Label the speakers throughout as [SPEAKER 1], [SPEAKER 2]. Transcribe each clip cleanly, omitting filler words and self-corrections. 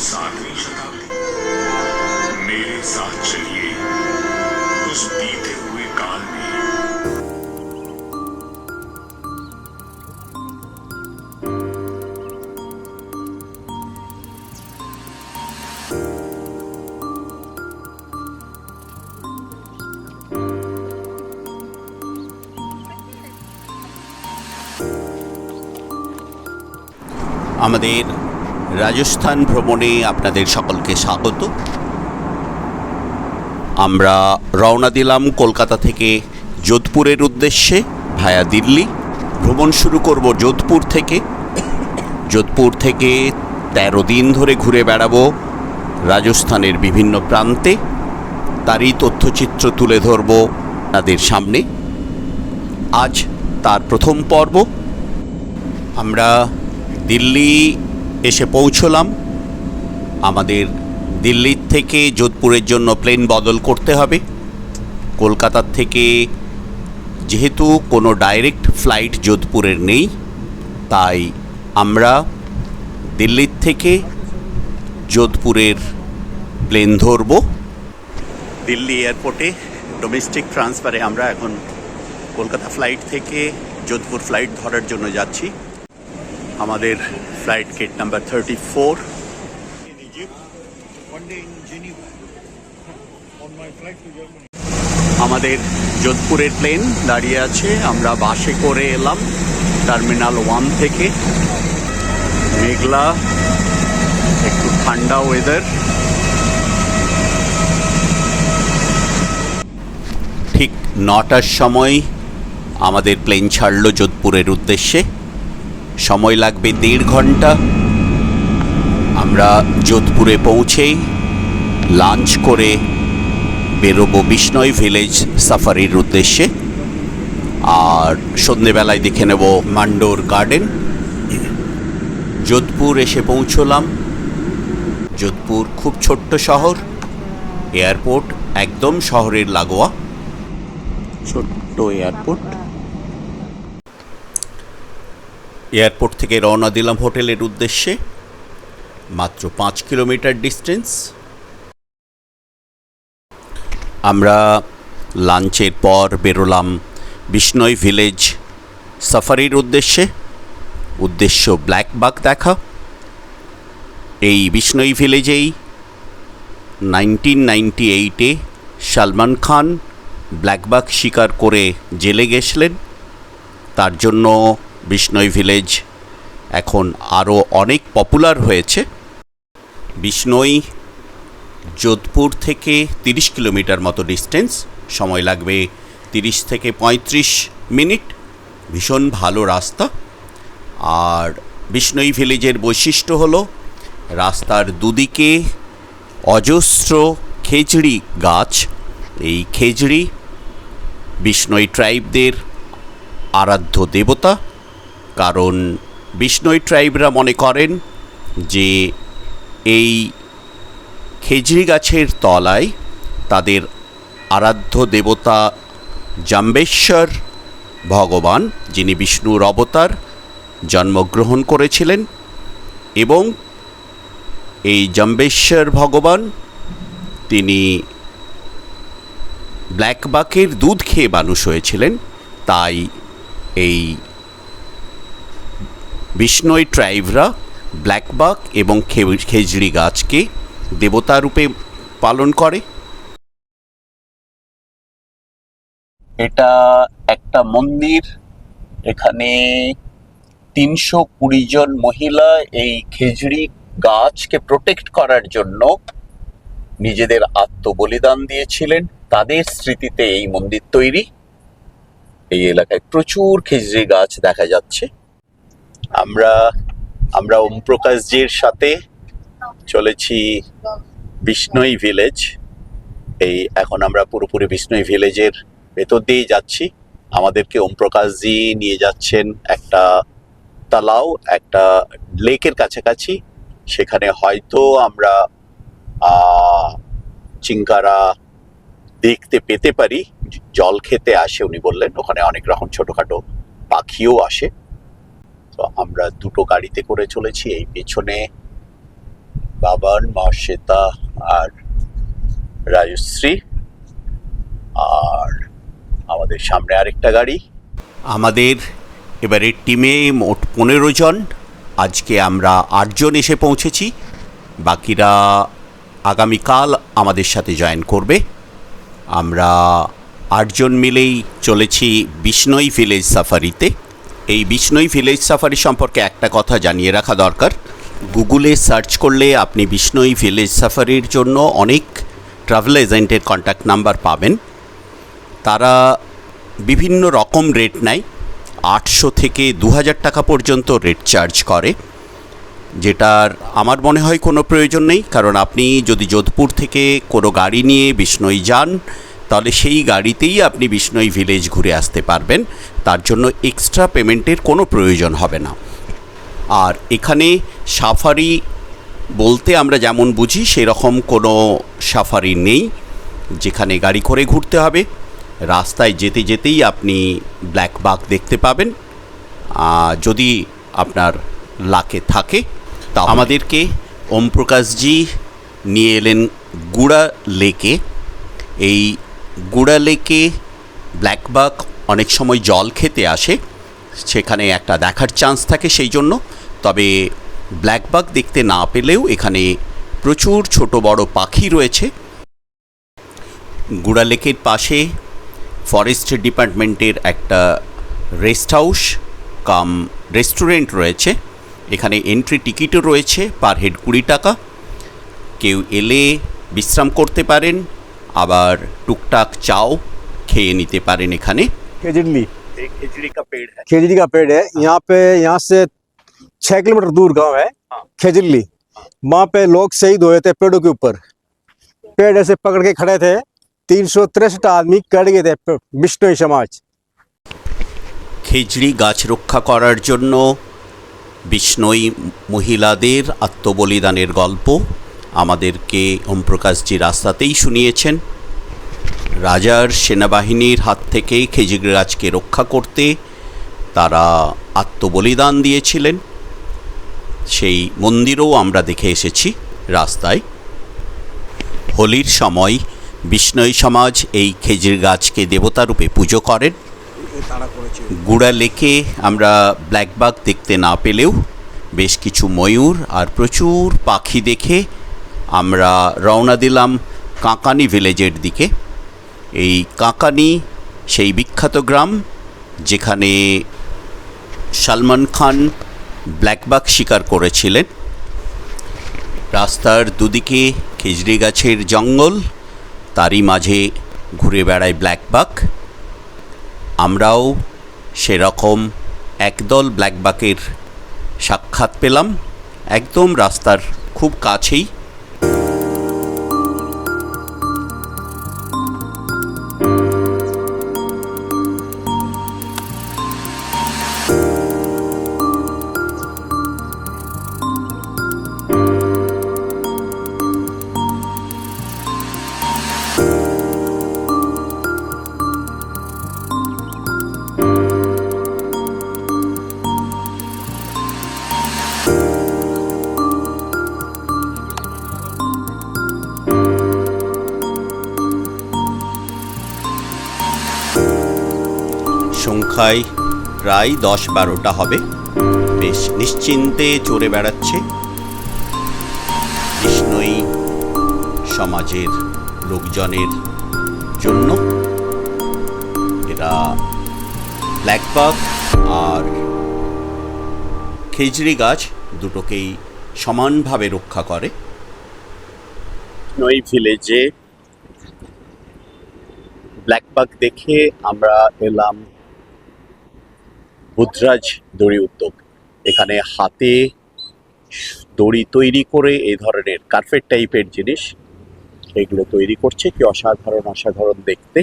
[SPEAKER 1] 7वीं शताब्दी। मेरे साथ चलिए उस बीते हुए काल में।
[SPEAKER 2] আমাদের রাজস্থান ভ্রমণে আপনাদের সকলকে স্বাগত। আমরা রওনা দিলাম কলকাতা থেকে যোধপুরের উদ্দেশ্যে ভায়া দিল্লি। ভ্রমণ শুরু করব যোধপুর থেকে। যোধপুর থেকে 13 দিন ধরে ঘুরে বেড়াবো রাজস্থানের বিভিন্ন প্রান্তে। তারই তথ্যচিত্র তুলে ধরব তাদের সামনে। আজ তার প্রথম পর্ব। আমরা দিল্লি এসে পৌঁছলাম। আমাদের দিল্লির থেকে যোধপুরের জন্য প্লেন বদল করতে হবে। কলকাতার থেকে যেহেতু কোনো ডাইরেক্ট ফ্লাইট যোধপুরের নেই, তাই আমরা দিল্লির থেকে যোধপুরের প্লেন ধরব। দিল্লি এয়ারপোর্টে ডোমেস্টিক ট্রান্সফারে আমরা এখন কলকাতা ফ্লাইট থেকে যোধপুর ফ্লাইট ধরার জন্য যাচ্ছি। আমাদের ফ্লাইট গেট নাম্বার 34। আমাদের যোধপুরের প্লেন দাঁড়িয়ে আছে। আমরা বাসে করে এলাম টার্মিনাল 1 থেকে। মেঘলা, একটু ঠান্ডা ওয়েদার। ঠিক 9টার সময় আমাদের প্লেন ছাড়লো যোধপুরের উদ্দেশ্যে। সময় লাগবে 1.5 ঘন্টা। আমরা যোধপুরে পৌঁছেই লাঞ্চ করে বেরোবো বিষ্ণই ভিলেজ সাফারির উদ্দেশ্যে। আর সন্ধেবেলায় দেখে নেব মান্ডোর গার্ডেন। যোধপুর এসে পৌঁছলাম। যোধপুর খুব ছোট্ট শহর। এয়ারপোর্ট একদম শহরের লাগোয়া, ছোট্ট এয়ারপোর্ট। এয়ারপোর্ট থেকে রওনা দিলাম হোটেলের উদ্দেশ্যে। মাত্র 5 কিলোমিটার ডিস্টেন্স। আমরা লাঞ্চের পর বেরোলাম বিষ্ণই ভিলেজ সাফারির উদ্দেশ্য ব্ল্যাকবাক দেখা। এই বিষ্ণই ভিলেজেই 1998-এ সলমন খান ব্ল্যাকবাক শিকার করে জেলে গেছিলেন। তার জন্য বিষ্ণই ভিলেজ এখন আরও অনেক পপুলার হয়েছে। বিষ্ণই যোধপুর থেকে 30 কিলোমিটার মতো ডিস্টেন্স। সময় লাগবে 30 থেকে 35 মিনিট। ভীষণ ভালো রাস্তা। আর বিষ্ণই ভিলেজের বৈশিষ্ট্য হলো রাস্তার দুদিকে অজস্র খেজড়ি গাছ। এই খেজড়ি বিষ্ণই ট্রাইবদের আরাধ্য দেবতা। কারণ বিষ্ণই ট্রাইবরা মনে করেন যে এই খেজড়ি গাছের তলায় তাদের আরাধ্য দেবতা জাম্বেশ্বর ভগবান, যিনি বিষ্ণুর অবতার, জন্মগ্রহণ করেছিলেন। এবং এই জাম্বেশ্বর ভগবান তিনি ব্ল্যাকবাকের দুধ খেয়ে মানুষ হয়েছিলেন। তাই এই বিষ্ণই ট্রাইবরা ব্ল্যাকবাক এবং খেজড়ি গাছকে দেবতা রূপে পালন করে। এটা একটা মন্দির। এখানে 320 জন মহিলা এই খেজড়ি গাছকে প্রোটেক্ট করার জন্য নিজেদের আত্মবলিদান দিয়েছিলেন। তাদের স্মৃতিতে এই মন্দির তৈরি। এই এলাকায় প্রচুর খেজড়ি গাছ দেখা যাচ্ছে। আমরা ওমপ্রকাশজির সাথে চলেছি বিষ্ণই ভিলেজ। এখন আমরা পুরোপুরি বিষ্ণই ভিলেজের ভেতর দিয়ে যাচ্ছি। আমাদেরকে ওমপ্রকাশজি নিয়ে যাচ্ছেন একটা তালাও, একটা লেকের কাছাকাছি। সেখানে হয়তো আমরা চিঙ্কারা দেখতে পেতে পারি। জল খেতে আসে উনি বললেন। ওখানে অনেক রকম ছোটখাটো পাখিও আসে। তো আমরা দুটো গাড়িতে করে চলেছি। এই পেছনে বাবান, মর্ষিতা আর রাজশ্রী, আর আমাদের সামনে আরেকটা গাড়ি। আমাদের এবারের টিমে মোট 15 জন। আজকে আমরা 8 জন এসে পৌঁছেছি, বাকিরা আগামীকাল আমাদের সাথে জয়েন করবে। আমরা 8 জন মিলেই চলেছি বিষ্ণই ভিলেজ সাফারিতে। এই বিষ্ণই ভিলেজ সাফারি সম্পর্কে একটা কথা জানিয়ে রাখা দরকার। গুগলে সার্চ করলে আপনি বিষ্ণই ভিলেজ সাফারির জন্য অনেক ট্রাভেল এজেন্টের কন্ট্যাক্ট নাম্বার পাবেন। তারা বিভিন্ন রকম রেট নেয়, 800 থেকে 2000 টাকা পর্যন্ত রেট চার্জ করে, যেটার আমার মনে হয় কোনো প্রয়োজন নেই। কারণ আপনি যদি যোধপুর থেকে কোনো গাড়ি নিয়ে বিষ্ণই যান, তাহলে সেই গাড়িতেই আপনি বিষ্ণই ভিলেজ ঘুরে আসতে পারবেন, তার জন্য এক্সট্রা পেমেন্টের কোনো প্রয়োজন হবে না। আর এখানে সাফারি বলতে আমরা যেমন বুঝি সেরকম কোনো সাফারি নেই, যেখানে গাড়ি করে ঘুরতে হবে। রাস্তায় যেতে যেতেই আপনি ব্ল্যাক বাঘ দেখতে পাবেন, যদি আপনার লাকে থাকে। তা আমাদেরকে ওম প্রকাশজি নিয়ে এলেন গুড়া লেকে। এই গুড়া লেকে ব্ল্যাক বাঘ অনেক সময় জল খেতে আসে, সেখানে একটা দেখার চান্স থাকে সেই জন্য। তবে ব্ল্যাক বাঘ দেখতে না পেলেও এখানে প্রচুর ছোট বড় পাখি রয়েছে। গুড়া লেকের পাশে ফরেস্ট ডিপার্টমেন্টের একটা রেস্ট হাউস কাম রেস্টুরেন্ট রয়েছে। এখানে এন্ট্রি টিকিটও রয়েছে, পার হেড 20 টাকা। কেউ এলে বিশ্রাম করতে পারেন, আবার টুকটাক চাও খেয়ে নিতে পারেন এখানে।
[SPEAKER 3] खेजड़ी
[SPEAKER 2] খেজড়ি কা পেड़ है।
[SPEAKER 3] खेजड़ी का पेड़ है यहाँ से 6 किलोमीटर दूर गांव है खेजड़ी। वहाँ पे लोग शहीद हुए थे पेड़ों के ऊपर। पेड़ ऐसे पकड़ के खड़े थे, 363 आदमी कट गए थे बिश्नोई समाज।
[SPEAKER 2] খেজড়ি গাছ রক্ষা করার জন্য বিষ্ণই মহিলাদের আত্মবলিদানের গল্প আমাদেরকে ওমপ্রকাশজি রাস্তাতেই শুনিয়েছেন। রাজার সেনাবাহিনীর হাত থেকে খেজড়ি গাছকে রক্ষা করতে তারা আত্মবলিদান দিয়েছিলেন। সেই মন্দিরও আমরা দেখে এসেছি রাস্তায়। হোলির সময় বিষ্ণই সমাজ এই খেজড়ি গাছকে দেবতারূপে পুজো করেন। গুড়া লেকে আমরা ব্ল্যাক বাঘ দেখতে না পেলেও বেশ কিছু ময়ূর আর প্রচুর পাখি দেখে আমরা রওনা দিলাম কাঁকানি ভিলেজের দিকে। এই কাঁকানি সেই বিখ্যাত গ্রাম যেখানে সলমন খান ব্ল্যাক বাঘ শিকার করেছিলেন। রাস্তার দুদিকে খেজড়ি গাছের জঙ্গল, তারই মাঝে ঘুরে বেড়ায় ব্ল্যাক বাঘ। আমরাও সেরকম একদল ব্ল্যাক বাঘের সাক্ষাৎ পেলাম, একদম রাস্তার খুব কাছেই। সংখ্যায় প্রায় 10-12টা হবে। বেশ নিশ্চিন্তে চড়ে বেড়াচ্ছে বিষ্ণই সমাজের লোকজনের জন্য। এরা ব্ল্যাক বাঘ আর খেজড়ি গাছ দুটোকেই সমানভাবে রক্ষা করে। বিষ্ণই ভিলেজে ব্ল্যাক বাঘ দেখে আমরা এলাম বুধরাজ দড়ি উদ্যোগ। এখানে হাতে দড়ি তৈরি করে এই ধরনের কার্পেট টাইপের জিনিস এগুলো তৈরি করছে। কি অসাধারণ অসাধারণ দেখতে।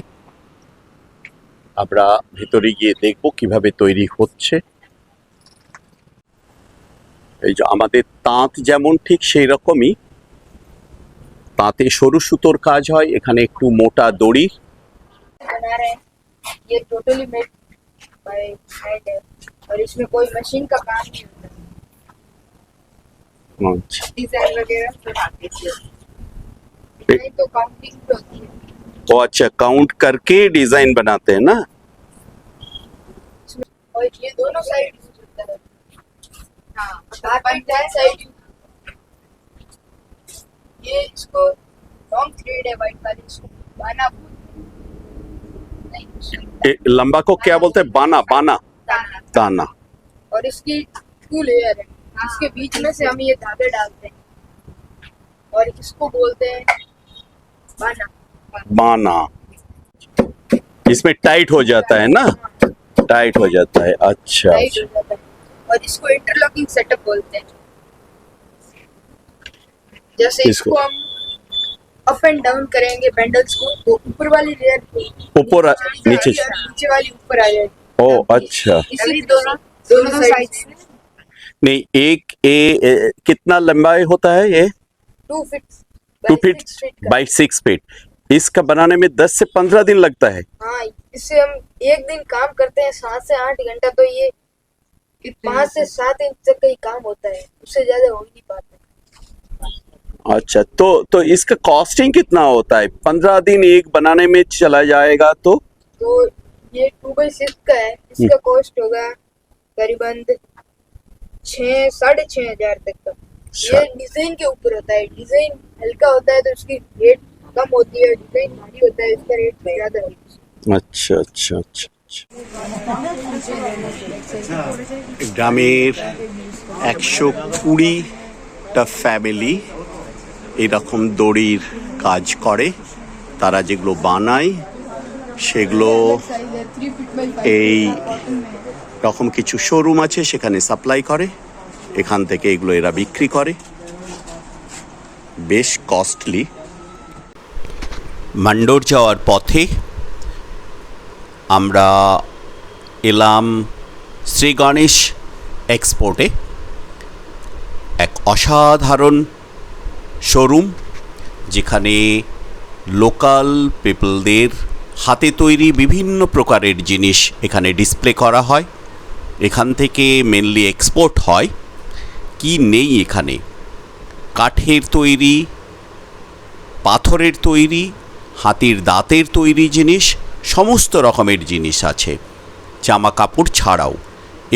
[SPEAKER 2] আমরা ভেতরে গিয়ে দেখব কিভাবে তৈরি হচ্ছে। এই যে আমাদের তাঁত যেমন ঠিক সেই রকমই, তাঁতে সরু সুতোর কাজ হয়, এখানে একটু মোটা দড়ি।
[SPEAKER 4] बना रहे हैं ये टोटली मेड बाय हैंड है और इसमें कोई मशीन का काम नहीं होता।
[SPEAKER 2] अच्छा
[SPEAKER 4] डिजाइन वगैरह सब आते हैं। नहीं तो काउंटिंग भी होती है।
[SPEAKER 2] वो अच्छा काउंट करके डिजाइन बनाते हैं ना।
[SPEAKER 4] और ये दोनों साइड यूज होता है। हाँ, पंचायत साइड ये इसको लॉन्ग थ्रेड है वाइट वाली, इसको बाना नहीं
[SPEAKER 2] लंबा को क्या बोलते हैं? बाना बाना
[SPEAKER 4] दाना।
[SPEAKER 2] दाना।
[SPEAKER 4] और इसकी 2 लेयर है, इसके बीच में से हम ये धागे डालते हैं और इसको बोलते हैं बाना।
[SPEAKER 2] बाना। इसमें टाइट हो जाता है ना, टाइट हो जाता है। अच्छा
[SPEAKER 4] टाइट हो जाता है और इसको इंटरलॉकिंग सेटअप बोलते हैं। जैसे इसको हम अप एंड डाउन करेंगे बैंडल्स को, तो ऊपर वाली लेयर
[SPEAKER 2] ऊपर नीचे।
[SPEAKER 4] नीचे वाली ऊपर आ जाएगी।
[SPEAKER 2] ओ अच्छा।
[SPEAKER 4] इसी दोनों साइड से
[SPEAKER 2] नहीं एक कितना लंबाई होता है ये?
[SPEAKER 4] 2 फीट
[SPEAKER 2] 2 फीट बाई 6 फीट। इसका बनाने में 10 से 15 दिन लगता है।
[SPEAKER 4] हाँ, इससे हम एक दिन काम करते हैं 7 से 8 घंटा, तो ये 5 से 7 इंच तक का ही काम होता है, उससे ज्यादा हो ही नहीं पाता।
[SPEAKER 2] अच्छा तो इसका कॉस्टिंग कितना होता है? 15 दिन एक बनाने में चला जाएगा तो
[SPEAKER 4] ये 2/6 का है, इसका कॉस्ट होगा करीबन 6,500 तक का। ये डिजाइन के ऊपर होता है, डिजाइन हल्का होता है तो उसकी रेट कम होती है, डिजाइन भारी होता है इसका रेट ज्यादा होता है।
[SPEAKER 2] अच्छा अच्छा अच्छा গ্রামের 120টা ফ্যামিলি এরকম দড়ির কাজ করে। তারা যেগুলো বানায় সেগুলো এই রকম কিছু শোরুম আছে, সেখানে সাপ্লাই করে, এখান থেকে এগুলো এরা বিক্রি করে। বেশ কস্টলি। মান্ডোর যাওয়ার পথে আমরা এলাম শ্রী গণেশ এক্সপোর্টে, এক অসাধারণ শোরুম যেখানে লোকাল পিপলদের হাতে তৈরি বিভিন্ন প্রকারের জিনিস এখানে ডিসপ্লে করা হয়। এখান থেকে মেনলি এক্সপোর্ট হয়। কি নেই এখানে? কাঠের তৈরি, পাথরের তৈরি, হাতির দাঁতের তৈরি জিনিস, সমস্ত রকমের জিনিস আছে, জামা কাপড় ছাড়াও।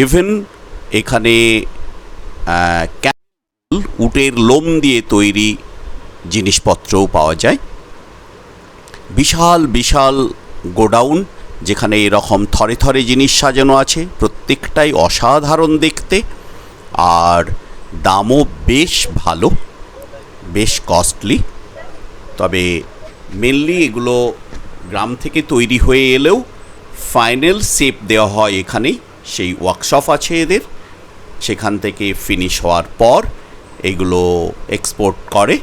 [SPEAKER 2] ইভেন এখানে উটের লোম দিয়ে তৈরি জিনিসপত্রও পাওয়া যায়। বিশাল বিশাল গোডাউন যেখানে এরকম থরে থরে জিনিস সাজানো আছে, প্রত্যেকটাই অসাধারণ দেখতে, আর দামও বেশ ভালো, বেশ কস্টলি। তবে মেনলি এগুলো গ্রাম থেকে তৈরি হয়ে এলেও ফাইনাল শেপ দেওয়া হয় এখানেই, সেই ওয়ার্কশপ আছে এদের, সেখান থেকে ফিনিশ হওয়ার পর এগুলো এক্সপোর্ট করে।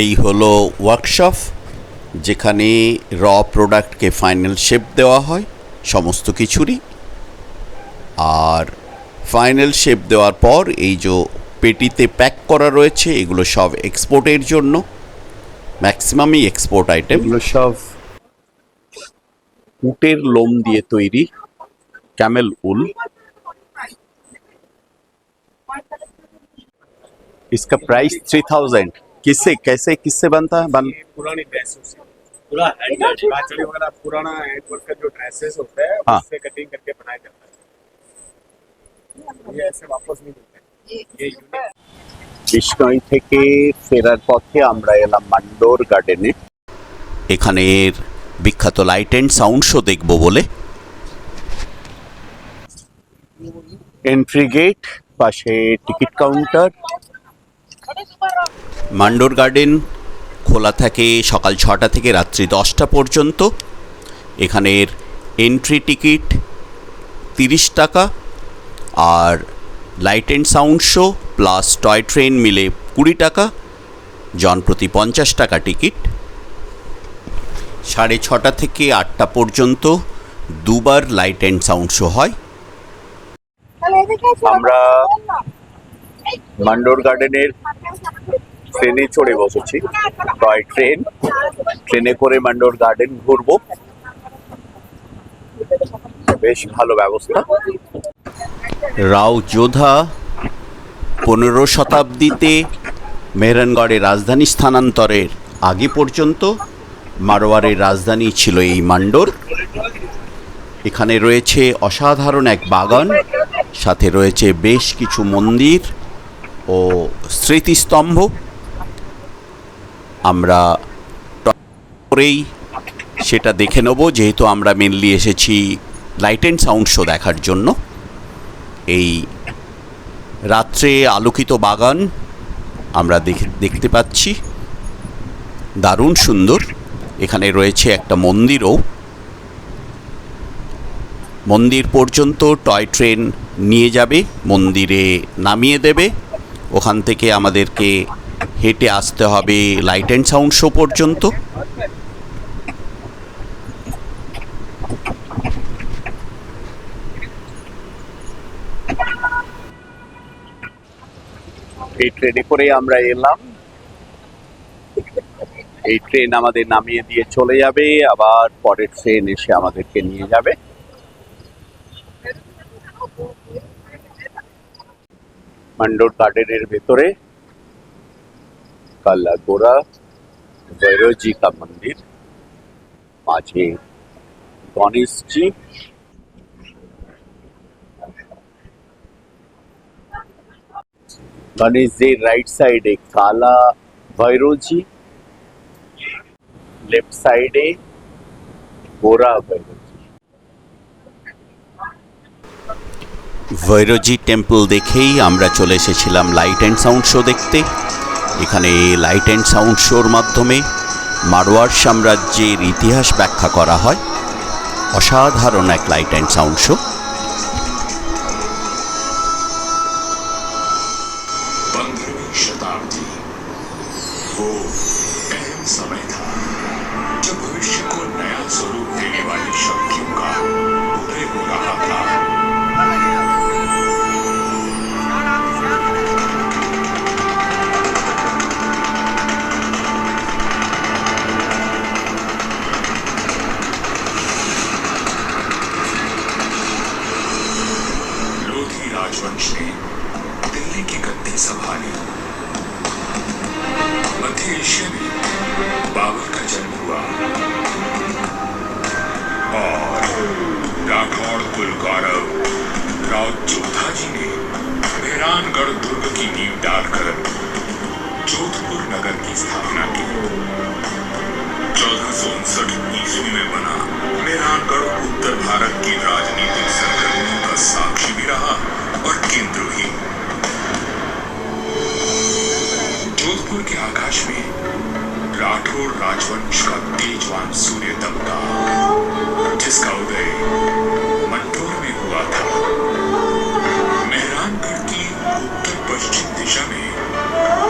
[SPEAKER 2] এই হলো ওয়ার্কশপ যেখানে র প্রোডাক্টকে ফাইনাল শেপ দেওয়া হয় সমস্ত কিছুরই, আর ফাইনাল শেপ দেওয়ার পর এই যে পেটিতে প্যাক করা রয়েছে এগুলো সব এক্সপোর্টের জন্য, ম্যাক্সিমামই এক্সপোর্ট আইটেম। এগুলো সব উটের লোম দিয়ে তৈরি, ক্যামেল উল। इसका प्राइस 3000। किससे कैसे किससे बनता है?
[SPEAKER 1] पुरानी ड्रेसों से पूरा हैंडवर्क बाचड़ी वगैरह पुराना हैंडवर्क का जो ड्रेसेस होता है
[SPEAKER 2] हाँ।
[SPEAKER 1] उससे कटिंग करके बनाया जाता है। ये ऐसे वापस नहीं मिलते, ये यूनिक।
[SPEAKER 2] বিষ্ণই থেকে ফেরার পথে আমরা এলাম মান্ডোর গার্ডেনে। এখানের বিখ্যাত লাইট অ্যান্ড সাউন্ড শো দেখব বলে। এন্ট্রি গেট, পাশে টিকিট কাউন্টার। মান্ডোর গার্ডেন খোলা থাকে সকাল 6টা থেকে রাত্রি 10টা পর্যন্ত। এখানের এন্ট্রি টিকিট 30 টাকা, আর light and sound show plus toy train মিলে 20 টাকা, জন প্রতি 50 টাকা টিকিট। 6:30 থেকে 8টা পর্যন্ত দুবার লাইট অ্যান্ড সাউন্ড শো হয়। আমরা মান্ডোর গার্ডেনের ট্রেনে চড়ে বসেছি, টয় ট্রেন। ট্রেনে করে মান্ডোর গার্ডেন ঘুরবো, বেশ ভালো ব্যবস্থা। রাও যোধা 15 শতাব্দীতে মেহরানগড়ের রাজধানী স্থানান্তরের আগে পর্যন্ত মারওয়ারের রাজধানী ছিল এই মান্ডোর। এখানে রয়েছে অসাধারণ এক বাগান, সাথে রয়েছে বেশ কিছু মন্দির ও স্মৃতিস্তম্ভ। আমরা করেই সেটা দেখে নেব, যেহেতু আমরা মেনলি এসেছি লাইট অ্যান্ড সাউন্ড শো দেখার জন্য। এই রাত্রে আলোকিত বাগান আমরা দেখতে পাচ্ছি, দারুণ সুন্দর। এখানে রয়েছে একটা মন্দিরও। মন্দির পর্যন্ত টয় ট্রেন নিয়ে যাবে, মন্দিরে নামিয়ে দেবে, ওখান থেকে আমাদেরকে হেঁটে আসতে হবে লাইট অ্যান্ড সাউন্ড শো পর্যন্ত। এই ট্রেনে করে আমরা এলাম। এই ট্রেন আমাদের নামিয়ে দিয়ে চলে যাবে, আবার পরের ট্রেন এসে আমাদেরকে নিয়ে যাবে। মান্ডোর গার্ডেনের ভেতরে কালা গোরা ভৈরবজি কা মন্দির, মাঝে গণেশজি, গণেশজির রাইট সাইডে কালা ভৈরবজি, লেফট সাইডে গোরা ভৈরবজি। ভৈরবজি টেম্পল দেখেই আমরা চলে এসেছিলাম লাইট অ্যান্ড সাউন্ড শো দেখতে। এখানে লাইট অ্যান্ড সাউন্ড শোর মাধ্যমে মারওয়ার সাম্রাজ্যের ইতিহাস ব্যাখ্যা করা হয়। অসাধারণ এক লাইট অ্যান্ড সাউন্ড শো।
[SPEAKER 5] 15वीं शताब्दी वो अहम समय था जब भविष्य को नया स्वरूप देने वाली शक्तियों का उदय हो रहा था। लोधी राजवंश ने दिल्ली की गद्दी संभाली। मध्य एशिया में बाबर का जन्म हुआ और राठौड़ कुल गौरव राव जोधाजी ने मेहरानगढ़ दुर्ग की नींव डालकर जोधपुर नगर की स्थापना की। 1459 ईस्वी में बना मेहरानगढ़ उत्तर भारत की राजनीतिक सरगर्मियों का साक्षी भी रहा और केंद्र भी। जोधपुर के आकाश में राठौर राजवंश का तेजवान सूर्य दबका, जिसका उदय मंडोर में हुआ था। मेहरानगढ़ की उत्तर पश्चिम दिशा में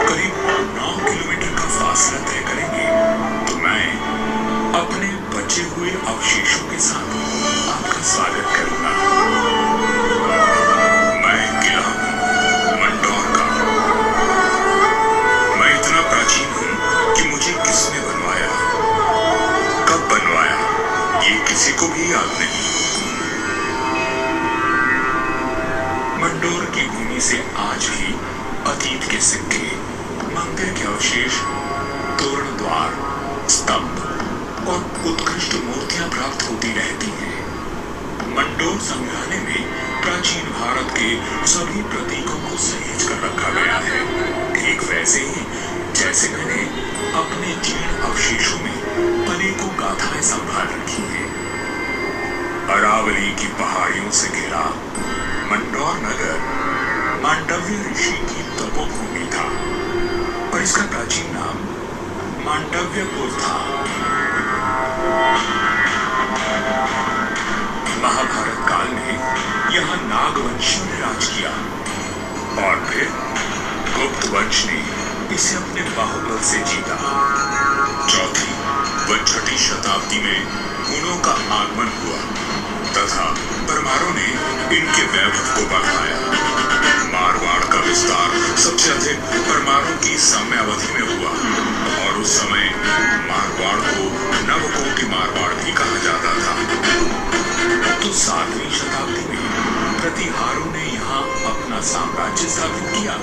[SPEAKER 5] करीब 9 किलोमीटर का फासला तय करेंगे तो मैं अपने बचे हुए अवशेषों के साथ आपका स्वागत करूंगा। मैं किला हूं मंडोर का। मैं इतना प्राचीन हूं कि मुझे किसने बनवाया, कब बनवाया, ये किसी को भी याद नहीं। मंडोर की भूमि से आज भी अतीत के सिक्के, मंदिर के अवशेष, तोरण द्वार, स्तंभ और उत्कृष्ट मूर्तियां प्राप्त होती रहती हैं। मंडोर संग्रहालय में प्राचीन भारत के सभी प्रतीकों को सहेज कर रखा गया है, ठीक वैसे ही जैसे मैंने अपने जीर्ण अवशेषों में अनेकों गाथाएं संभाल रखी हैं। अरावली की पहाड़ियों से घिरा मंडोर नगर मांडव्य ऋषि की तपोभूमि था और इसका प्राचीन नाम मांडव्यपुर था। महाभारत काल में यहाँ नागवंशियों ने राज किया और फिर गुप्त वंश ने इसे अपने बाहुबल से जीता। चौथी व छठी शताब्दी में हुनों का आगमन हुआ तथा परमारों ने इनके वैभव को बढ़ाया। मारवाड़ का विस्तार सबसे अधिक परमारों की समयावधि में हुआ और उस समय मारवाड़ को नवकोटि मारवाड़ भी कहा जाता था। तो 7वीं शताब्दी में प्रतिहारों ने यहाँ अपना साम्राज्य स्थापित किया।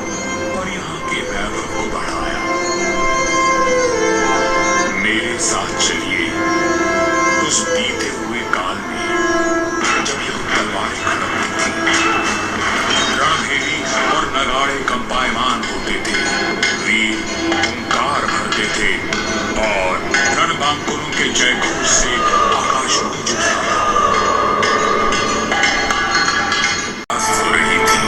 [SPEAKER 5] विजय घोष से आकाश गूंज उठा हो रही थी।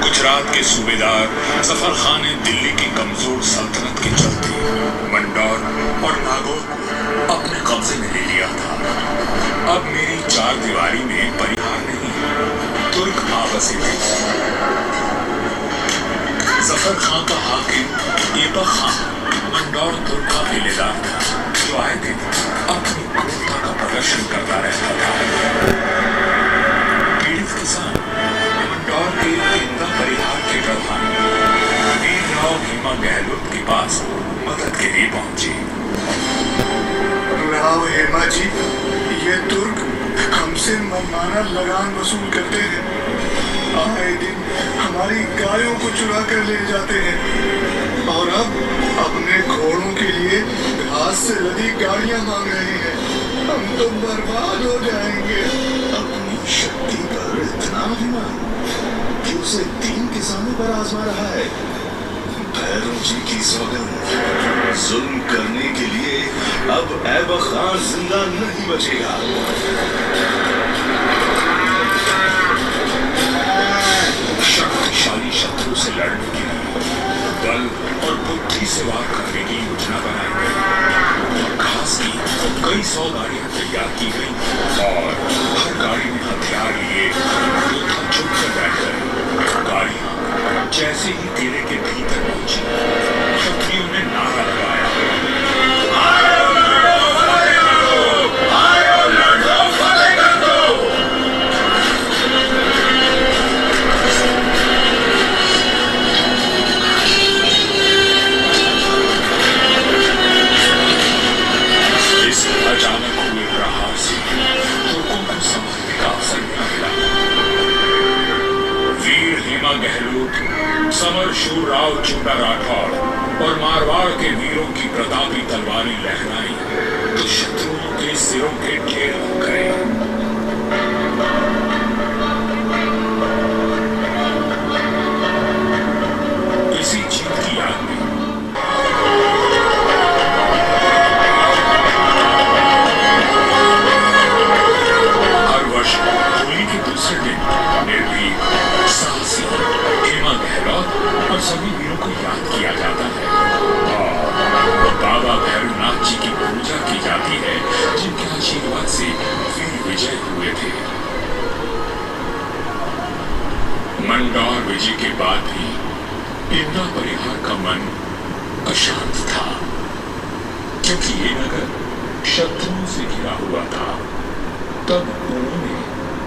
[SPEAKER 5] गुजरात के सूबेदार जफर खान ने दिल्ली की कमजोर सल्तनत के चलते मंडौर और नागौर को अपने कब्जे में ले लिया था। अब मेरी चार दीवारी में परिहार नहीं, तुर्क आवासी थे। जफर खान का हाकिम ऐबक खान मंडौर तुर्क का बेलेदार था, जो आए दिन अपनी क्रूरता का प्रदर्शन करता रहता था। पीड़ित किसान मंडौर के इंदा परिहार के प्रधान वीरराव हेमा गहलोत के पास मदद के लिए पहुंचे।
[SPEAKER 6] राव हेमा जी, ये तुर्क हमसे मनमाना लगान वसूल करते हैं। आए दिन हमारी गायों को चुरा कर ले जाते हैं और अब अपने घोड़ों के लिए घास से लदी गाड़ियां मांग रहे हैं। हम तो बर्बाद हो जाएंगे।
[SPEAKER 5] अपनी शक्ति पर इतना अभिमान कि उसे 3 किसानों पर आजमा रहा है। भैरव जी की सौगंध, जुल्म करने के लिए अब ऐबक खान जिंदा नहीं बचेगा। शक्तिशाली शत्रु से लड़ने के लिए बल और बुद्धि से वार करने की योजना बनाई गई। घास की कई 100 गाड़ियां तैयार की गई और हर गाड़ी में हथियार लिए योद्धा चुप कर बैठ गए। गाड़ियां जैसे ही किले के भीतर पहुंची, क्षत्रियों ने नारा लगाया, अचानक हुए प्रहार से तुर्कों को संभलने का अवसर न मिला। वीर हेमा गहलोत, समर शूर राव चुंडा राठौड़ और मारवाड़ के वीरों की प्रतापी तलवारें लहराई तो शत्रुओं के सिरों के ढेर हो गए। इसी जीत की याद में होली के दूसरे दिन निर्भीक, साहसी हेमा गहलोत और सभी वीरों को याद किया जाता है और बाबा भैरवनाथ जी की पूजा की जाती है, जिनके आशीर्वाद से वीर विजय हुए थे। मंडौर विजय के बाद भी इंदा परिहार का मन अशांत था, क्योंकि ये नगर शत्रुओं से घिरा हुआ था। तब उन्होंने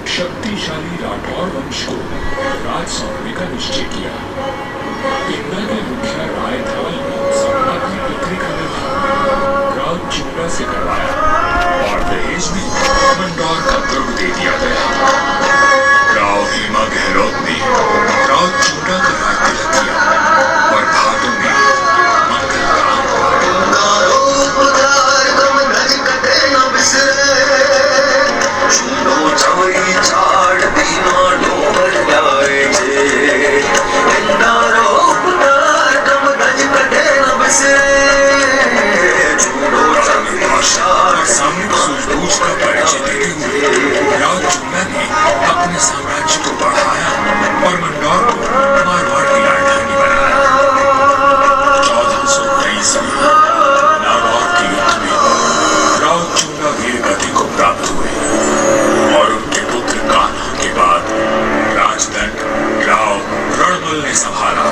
[SPEAKER 5] शक्तिशाली राठौर वंश को राज सौंपने का निश्चय किया। इंदा के मुखिया राय धवल ने अपनी पुत्री का विवाह राव चुंडा से करवाया और दहेज में मंडौर का दुर्ग दे दिया गया। राव हेमा गहलोत ने राव चुंडा का राज तिलक किया और भादों में मंगल सामने सूझबूझ का परिचय देते हुए राव चुंडा ने अपने साम्राज्य को बढ़ाया और मंडौर को मारवाड़ की राजधानी बनाया। 1423 में नागौर के युद्ध में राव चुंडा वीर गति को प्राप्त हुए और उनके पुत्र कान्हा के बाद राजदंड राव रणबल ने संभाला।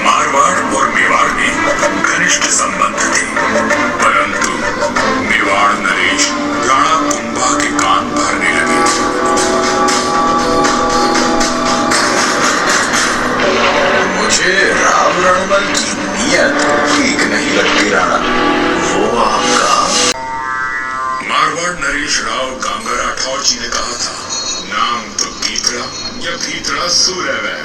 [SPEAKER 5] मारवाड़ और मेवाड़ में घनिष्ठ संबंध थे, परंतु मेवाड़ नरेश राणा कुंभा के कान भरने लगे। मुझे राव रणबल की नीयत ठीक नहीं लगती राणा। वो आपका मारवाड़ नरेश राव गांगा राठौर जी ने कहा था, नाम तो भीतरा या भीतरा सूरव है।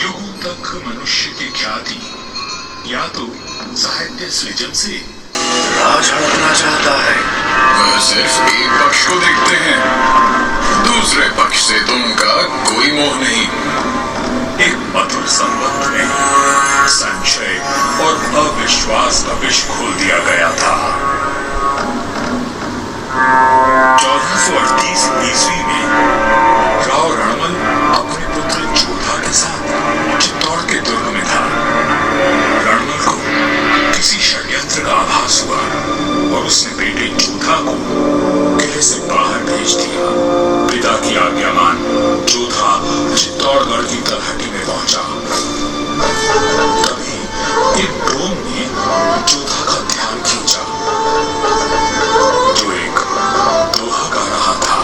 [SPEAKER 5] युगों तक मनुष्य की ख्याति या तो साहित्य सृजन से राज हड़पना चाहता है, सिर्फ एक पक्ष को देखते हैं, दूसरे पक्ष से तो उनका कोई मोह नहीं। एक मधुर संबंध में संशय और अविश्वास का विष खोल दिया गया था। 1438 ईस्वी में राव रणमल अपने पुत्र जोधा के साथ चित्तौड़ के दुर्ग में था। रणमल को किसी षड्यंत्र का आभास हुआ और उसने बेटे जोधा को किले से बाहर भेज दिया। पिता की आज्ञा मान जोधा चित्तौड़गढ़ की तलहटी में पहुंचा। तभी एक डोम ने जोधा का ध्यान खींचा, जो एक दोहा गा रहा था।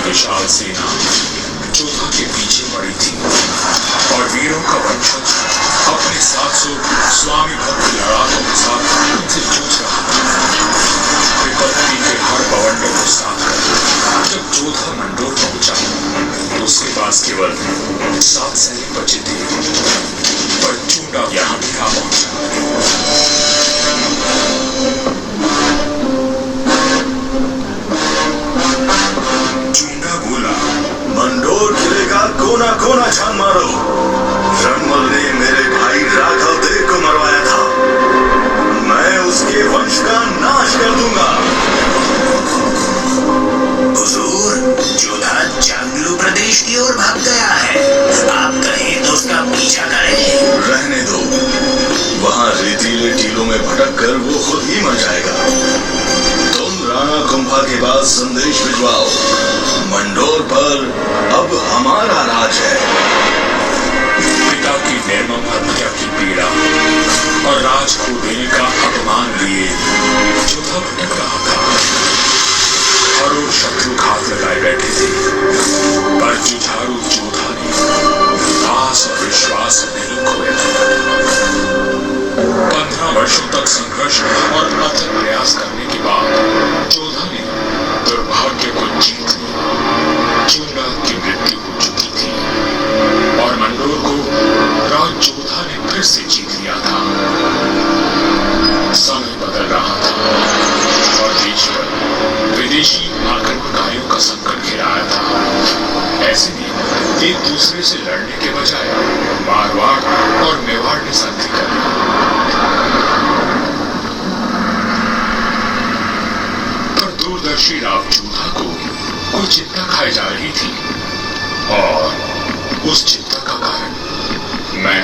[SPEAKER 5] विशाल सेना जोधा के पीछे पड़ी थी और वीरों का वंशज अपने 700 स्वामी भक्त लड़ाकों के साथ उनसे जूझ रहा था। विपत्ति के हर बवंडे को साथ कर जब जोधा मंडोर पहुंचा तो उसके पास केवल 7 सैनिक बचे थे, पर चूंडा यहाँ भी आ पहुंचा।
[SPEAKER 6] मंडोर किले का कोना कोना छान मारो। रणमल ने मेरे भाई राघव देव को मरवाया था, मैं उसके वंश का नाश कर दूंगा।
[SPEAKER 7] हुजूर, जोधा जांगलू प्रदेश की ओर भाग गया है, आप कहें तो उसका पीछा करें।
[SPEAKER 6] रहने दो, वहाँ रेतीले टीलों में भटक कर वो खुद ही मर जाएगा। तुम राणा कुंभा के पास संदेश भिजवाओ, मंडोर पर अब हमारा राज है।
[SPEAKER 5] पिता की निर्मम हत्या की पीड़ा और राज को देने का अपमान लिए जोधा भटक रहा था। हरों शत्रु घात लगाए बैठे थे, पर जुझारू जोधा ने आस और विश्वास नहीं खोया। 15 वर्षों तक संघर्ष और अथक प्रयास करने के बाद जोधा ने दुर्भाग्य को जीत लिया। चूंडा की मृत्यु हो चुकी थी और मंडोर को राज जोधा ने फिर से जीत लिया था। समय बदल रहा था और देश पर विदेशी आक्रमणकारियों का संकट घिर आया था। ऐसे में एक दूसरे से लड़ने के बजाय मारवाड़ और मेवाड़ ने संधि कर ली। पर दूरदर्शी राव जोधा को कोई चिंता खाई जा रही थी और उस चिंता का कारण मैं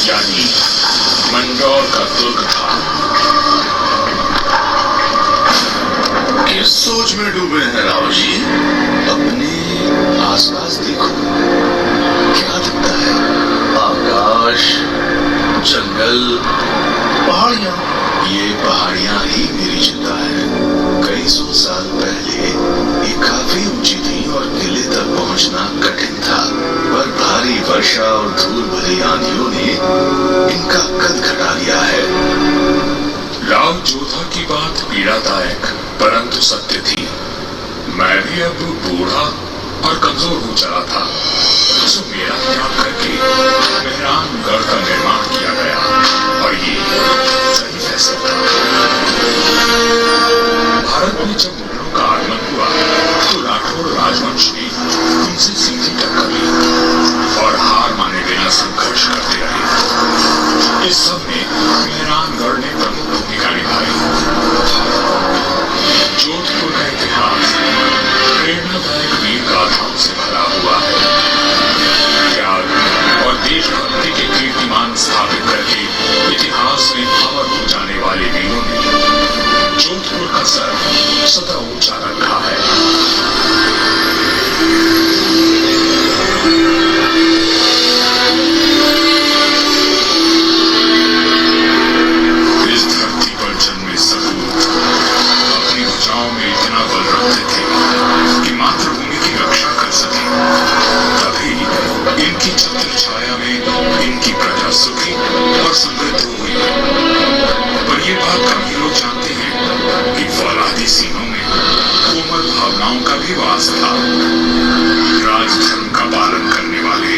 [SPEAKER 5] यानी मंडोर का दुर्ग था।
[SPEAKER 6] किस सोच में डूबे हैं राव जी? अपने आसपास देखो, क्या दिखता है? आकाश, जंगल, पहाड़ियां। ये पहाड़ियां ही मेरी चिंता है। कई 100 साल पहले ये काफी ऊंची थी और किले तक पहुंचना कठिन था, पर भारी वर्षा और धूल भरी आंधियों ने इनका कद घटा दिया है।
[SPEAKER 5] राव जोधा की बात पीड़ादायक परंतु सत्य थी। मैं भी अब बूढ़ा और कमजोर हो चला था, सो मेरा त्याग करके मेहरानगढ़ का निर्माण किया गया और ये सही फैसला था। भारत में जब मुगलों का आगमन हुआ तो राठौड़ राजवंश ने उनसे सीधी टक्कर ली और हार माने बिना संघर्ष करते रहे। इस सब में मेहरानगढ़ ने प्रमुख भूमिका निभाई। जोधपुर का इतिहास प्रेरणादायक वीर गाथाओं से भरा हुआ है। त्याग और देशभक्ति के कीर्तिमान स्थापित करके इतिहास में अमर हो जाने वाले वीरों ने की सीनों में कोमल भावनाओं का भी वास था। राजधर्म का पालन करने वाले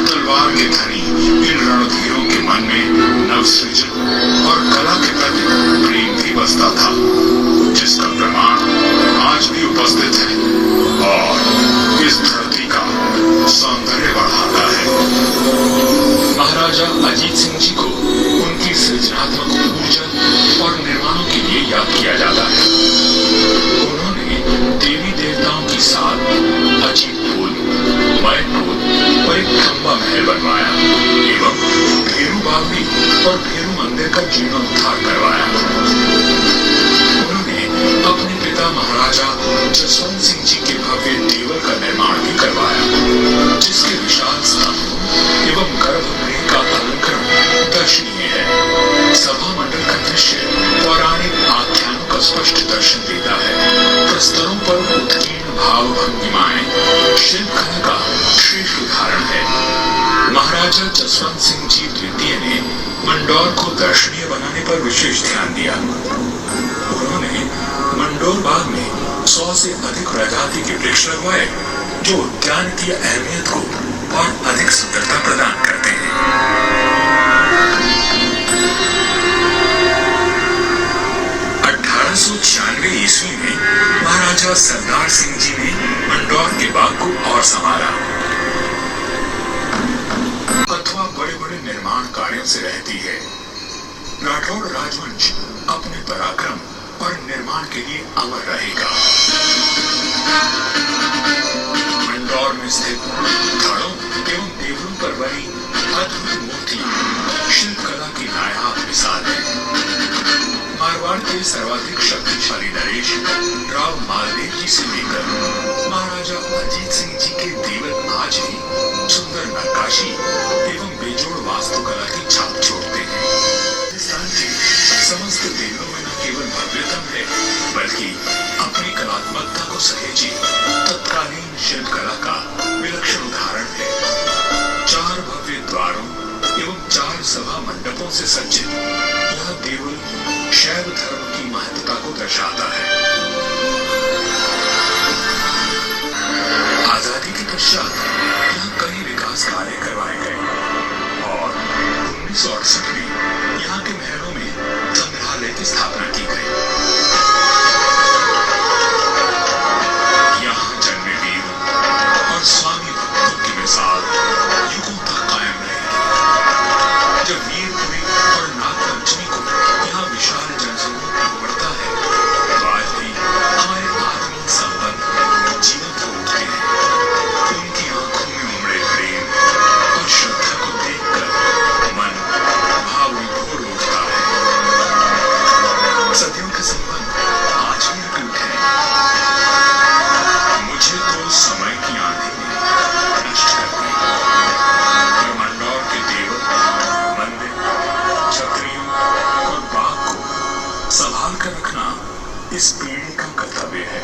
[SPEAKER 5] तलवार के धनी इन रणधीरों के मन में नवसृजन और कला के प्रति प्रेम भी बसता था, जिसका प्रमाण आज भी उपस्थित है और इस धरती का सौंदर्य बढ़ाता है। महाराजा अजीत सिंह जी को उनकी सृजनात्मक ऊर्जा और निर्माणों के लिए याद किया जाता है। उन्होंने देवी देवताओं के साथ अजीत पुल, मैट पुल और एक खंबा महल बनवाया एवं भेरू बावड़ी और भेरू मंदिर का जीर्णोद्धार करवाया। उन्होंने अपने पिता महाराजा जसवंत सिंह जी के भव्य देवल का निर्माण भी करवाया, जिसके विशाल स्तंभों एवं गर्भगृह का अलंकरण दर्शनीय है। सभा मंडल का दृश्य पौराणिक आख्यानों का स्पष्ट दर्शन देता है। प्रस्तरों पर उत्कीर्ण भाव भंगिमाएं शिल्पकला का श्रेष्ठ उदाहरण है। महाराजा जसवंत सिंह जी द्वितीय ने मंडौर को दर्शनीय बनाने पर विशेष ध्यान दिया। उन्होंने मंडौर बाग में 100 से अधिक प्रजाति के वृक्ष लगवाए, जो उद्यान की अहमियत को और अधिक सुंदरता प्रदान करते हैं। 1896 ईस्वी में महाराजा सरदार सिंह जी ने मंडौर के बाग को और संभाला। अथवा बड़े बड़े निर्माण कार्यों से रहती है। राठौड़ राजवंश अपने पराक्रम और निर्माण के लिए अमर रहेगा। मंडौर में स्थित धड़ों एवं देवलों पर बनी अद्भुत मूर्तियां शिल्पकला की नायाब मिसाल है। मारवाड़ के सर्वाधिक शक्तिशाली नरेश राव मालदेव जी से लेकर महाराजा अजीत सिंह जी के देवल आज भी सुंदर नक्काशी एवं बेजोड़ वास्तुकला की छाप छोड़ते हैं। राजस्थान के समस्त देवलों में न केवल भव्यतम है, बल्कि अपनी कलात्मकता को सहेजे तत्कालीन शिल्पकला का विलक्षण उदाहरण है। 4 भव्य द्वारों एवं 4 सभा मंडपों से सज्जित यह देवल शैव धर्म की महत्ता को दर्शाता है। आजादी के पश्चात यहाँ कई विकास कार्य करवाए गए और 1968 में यहाँ के महलों में संग्रहालय की स्थापना की गई। यहाँ जन्मे वीर और स्वामी भक्तों की मिसाल युगों तक कायम रहेगी। जब वीरपुरी और नागपंचमी को यहाँ विशाल जनसमूह उमड़ता है, तो आज भी हमारे आत्मीय संबंध जीवंत हो उठते हैं। उनकी आंखों में उमड़े प्रेम और श्रद्धा को देखकर मन भाव विभोर उठता है। सदियों के संबंध आज भी अटूट है। मुझे तो समय की आंधी ने नष्ट कर दी, पर मंडौर के देवल, मंदिर, छतरियों और बाग को संभाल कर रखना इस पीढ़ी का कर्तव्य है।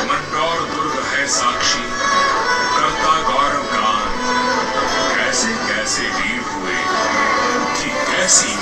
[SPEAKER 5] मंडौर दुर्ग है साक्षी, करता गौरव गान, कैसे कैसे वीर हुए कि कैसी